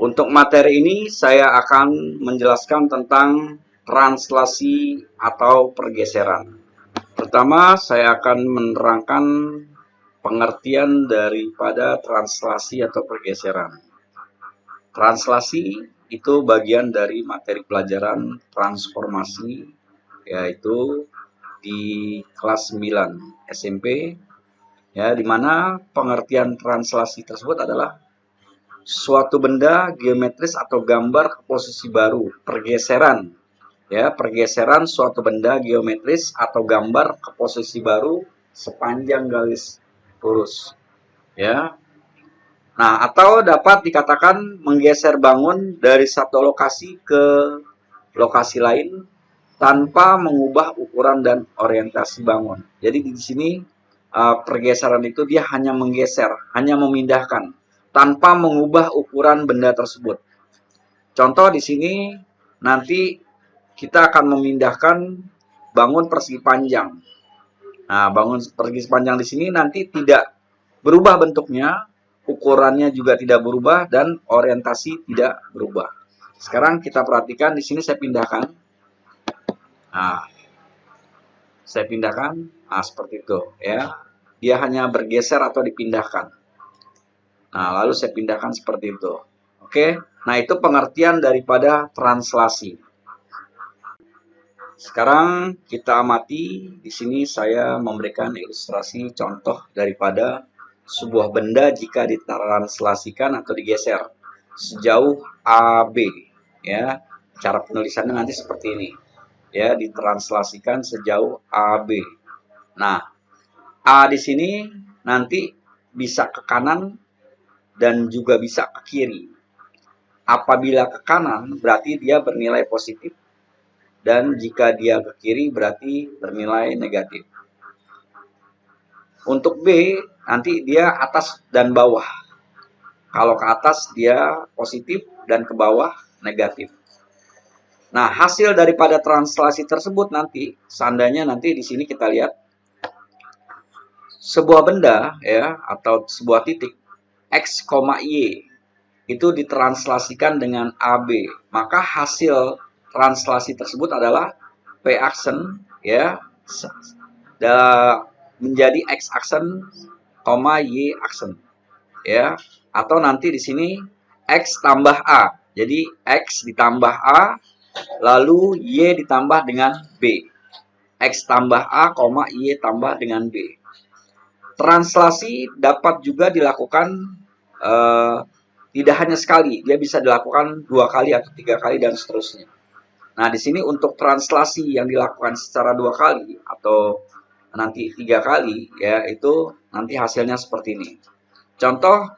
Untuk materi ini saya akan menjelaskan tentang translasi atau pergeseran. Pertama, saya akan menerangkan pengertian daripada translasi atau pergeseran. Translasi itu bagian dari materi pelajaran transformasi, yaitu di kelas 9 SMP, ya, di mana pengertian translasi tersebut adalah suatu benda geometris atau gambar ke posisi baru, pergeseran, ya, pergeseran suatu benda geometris atau gambar ke posisi baru sepanjang garis lurus, ya. Nah, atau dapat dikatakan menggeser bangun dari satu lokasi ke lokasi lain tanpa mengubah ukuran dan orientasi bangun. Jadi di sini pergeseran itu dia hanya menggeser, hanya memindahkan tanpa mengubah ukuran benda tersebut. Contoh di sini nanti kita akan memindahkan bangun persegi panjang. Nah, bangun persegi panjang di sini nanti tidak berubah bentuknya, ukurannya juga tidak berubah, dan orientasi tidak berubah. Sekarang kita perhatikan di sini saya pindahkan. Nah, saya pindahkan, seperti itu, ya. Dia hanya bergeser atau dipindahkan. Nah, lalu saya pindahkan seperti itu. Oke, nah itu pengertian daripada translasi. Sekarang kita amati, di sini saya memberikan ilustrasi contoh daripada sebuah benda jika ditranslasikan atau digeser sejauh AB, ya. Cara penulisannya nanti seperti ini, ya, ditranslasikan sejauh AB. Nah, A di sini nanti bisa ke kanan dan juga bisa ke kiri. Apabila ke kanan berarti dia bernilai positif, dan jika dia ke kiri berarti bernilai negatif. Untuk B nanti dia atas dan bawah. Kalau ke atas dia positif dan ke bawah negatif. Nah, hasil daripada translasi tersebut nanti, seandainya nanti di sini kita lihat sebuah benda, ya, atau sebuah titik X, Y itu ditranslasikan dengan AB, maka hasil translasi tersebut adalah P aksen, ya, menjadi X aksen, Y aksen, ya, atau nanti di sini X tambah A. Jadi X ditambah A, lalu Y ditambah dengan B. X tambah A, Y tambah dengan B. Translasi dapat juga dilakukan tidak hanya sekali, dia bisa dilakukan 2 kali atau 3 kali dan seterusnya. Nah, di sini untuk translasi yang dilakukan secara 2 kali atau nanti 3 kali, ya, itu nanti hasilnya seperti ini. Contoh,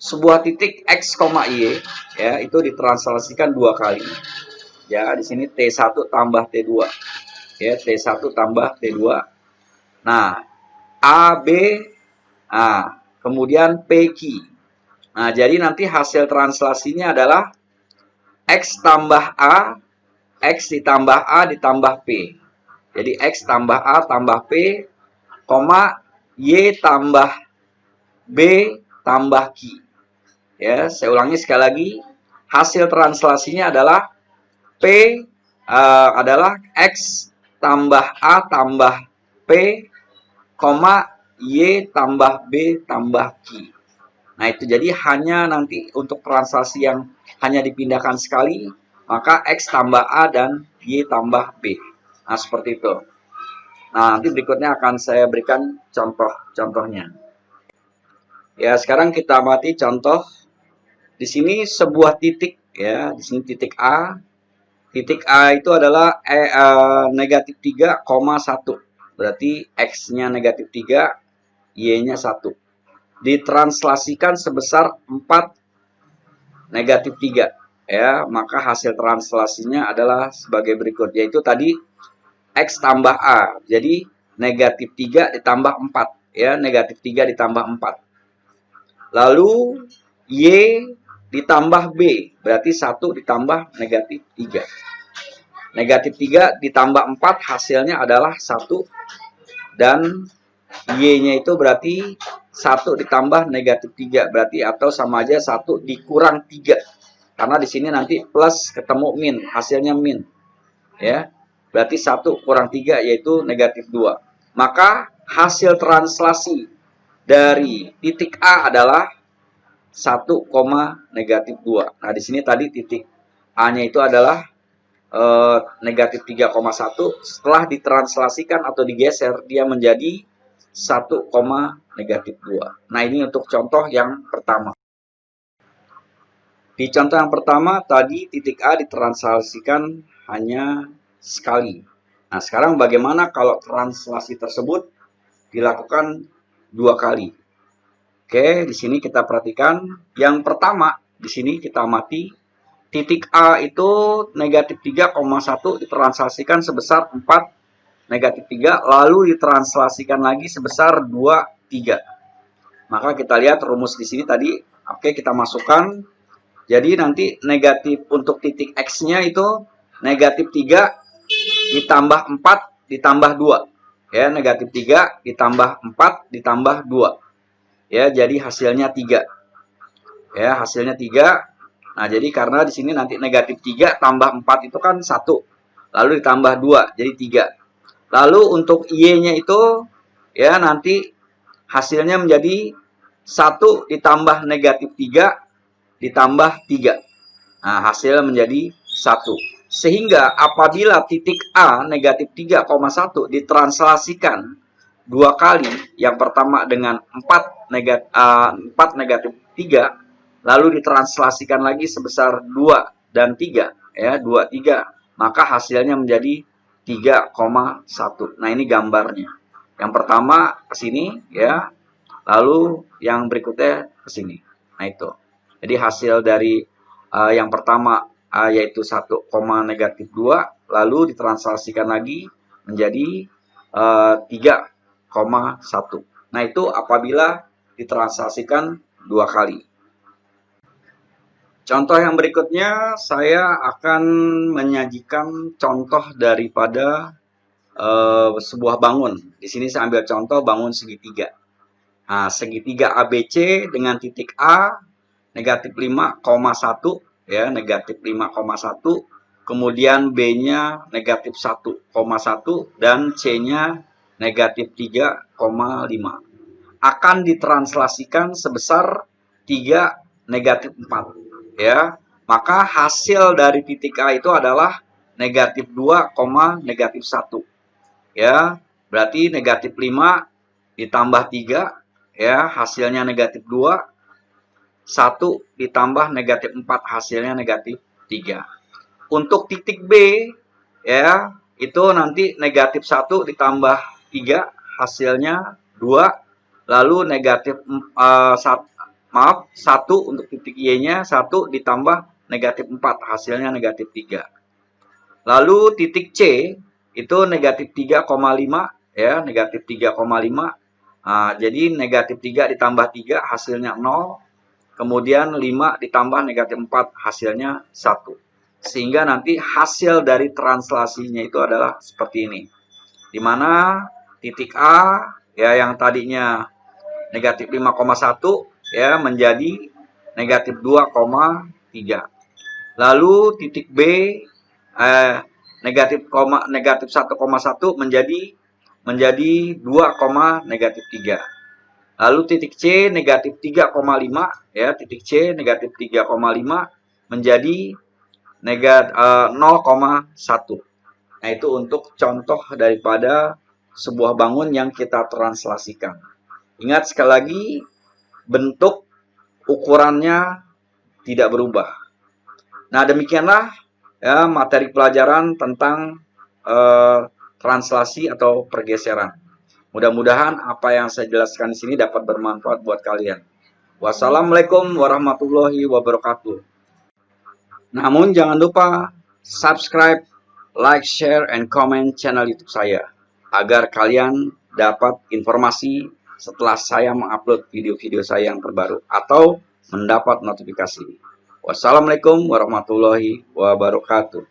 sebuah titik X, Y, ya, itu ditranslasikan 2 kali. Ya, di sini T1 tambah T2. Ya, T1 tambah T2. Nah, AB, kemudian PQ. Nah, jadi nanti hasil translasinya adalah X tambah A, X ditambah A ditambah P. Jadi X tambah A tambah P, Y tambah B tambah Q. Ya, saya ulangi sekali lagi. Hasil translasinya adalah P adalah X tambah A tambah P, Y tambah B tambah Q. Nah, itu jadi hanya nanti untuk translasi yang hanya dipindahkan sekali, maka X tambah A dan Y tambah B. Nah, seperti itu. Nah, nanti berikutnya akan saya berikan contoh-contohnya. Ya, sekarang kita amati contoh. Di sini sebuah titik, ya, di sini titik A. Titik A itu adalah negatif 3,1. Berarti X-nya negatif 3, Y-nya 1. Ditranslasikan sebesar 4 negatif 3. Ya, maka hasil translasinya adalah sebagai berikut, yaitu tadi X tambah A. Jadi negatif 3 ditambah 4. Ya, negatif 3 ditambah 4. Lalu Y ditambah B. Berarti 1 ditambah negatif 3. Negatif 3 ditambah 4 hasilnya adalah 1. Dan Y-nya itu berarti 1 ditambah negatif 3. Berarti atau sama aja 1 dikurang 3. Karena di sini nanti plus ketemu min, hasilnya min. Ya. Berarti 1 kurang 3 yaitu negatif 2. Maka hasil translasi dari titik A adalah 1, negatif 2. Nah, di sini tadi titik A-nya itu adalah negatif 3,1. Setelah ditranslasikan atau digeser, dia menjadi 1, negatif 2. Nah, ini untuk contoh yang pertama. Di contoh yang pertama, tadi titik A ditranslasikan hanya sekali. Nah, sekarang bagaimana kalau translasi tersebut dilakukan 2 kali? Oke, di sini kita perhatikan. Yang pertama, di sini kita amati. Titik A itu negatif 3,1 ditranslasikan sebesar 4 negatif 3, lalu ditranslasikan lagi sebesar 2, 3. Maka kita lihat rumus di sini tadi, oke, kita masukkan. Jadi nanti negatif untuk titik X-nya itu negatif 3 ditambah 4 ditambah 2. Ya, negatif 3 ditambah 4 ditambah 2. Ya, jadi hasilnya 3. Ya, hasilnya 3. Nah, jadi karena di sini nanti negatif 3 tambah 4 itu kan 1. Lalu ditambah 2, jadi 3. Lalu untuk Y-nya itu, ya nanti hasilnya menjadi 1 ditambah negatif 3 ditambah 3. Nah, hasil menjadi 1. Sehingga apabila titik A negatif 3,1 ditranslasikan 2 kali, yang pertama dengan 4 negatif 3, lalu ditranslasikan lagi sebesar 2 dan 3, ya, 2, 3, maka hasilnya menjadi 3,1. Nah, ini gambarnya. Yang pertama ke sini, ya, lalu yang berikutnya ke sini. Nah, itu. Jadi hasil dari yang pertama yaitu 1, negatif 2, lalu ditranslasikan lagi menjadi 3,1. Nah, itu apabila ditranslasikan 2 kali. Contoh yang berikutnya, saya akan menyajikan contoh daripada sebuah bangun. Di sini saya ambil contoh bangun segitiga. Nah, segitiga ABC dengan titik A negatif 5,1, ya, negatif 5,1. Kemudian B-nya negatif 1,1 dan C-nya negatif 3,5. Akan ditranslasikan sebesar 3 negatif 4. Ya, maka hasil dari titik A itu adalah negatif 2, negatif 1. Ya, berarti negatif 5 ditambah 3, ya, hasilnya negatif 2. 1 ditambah negatif 4, hasilnya negatif 3. Untuk titik B, ya, itu nanti negatif 1 ditambah 3, hasilnya 2. Lalu negatif 1 untuk titik Y-nya, 1 ditambah negatif 4, hasilnya negatif 3. Lalu titik C itu negatif 3,5, ya, negatif 3,5. Nah, jadi negatif 3 ditambah 3, hasilnya 0. Kemudian 5 ditambah negatif 4, hasilnya 1. Sehingga nanti hasil dari translasinya itu adalah seperti ini. Di mana titik A, ya, yang tadinya negatif 5,1, ya, menjadi negatif 2,3. Lalu titik B negatif 1,1 menjadi 2, negatif 3. Lalu titik C negatif 3,5, ya, titik C negatif 3,5 menjadi negatif 0,1. Nah, itu untuk contoh daripada sebuah bangun yang kita translasikan. Ingat sekali lagi, bentuk ukurannya tidak berubah. Nah, demikianlah, ya, materi pelajaran tentang translasi atau pergeseran. Mudah-mudahan apa yang saya jelaskan di sini dapat bermanfaat buat kalian. Wassalamualaikum warahmatullahi wabarakatuh. Namun jangan lupa subscribe, like, share, and comment channel YouTube saya agar kalian dapat informasi setelah saya mengupload video-video saya yang terbaru atau mendapat notifikasi. Wassalamualaikum warahmatullahi wabarakatuh.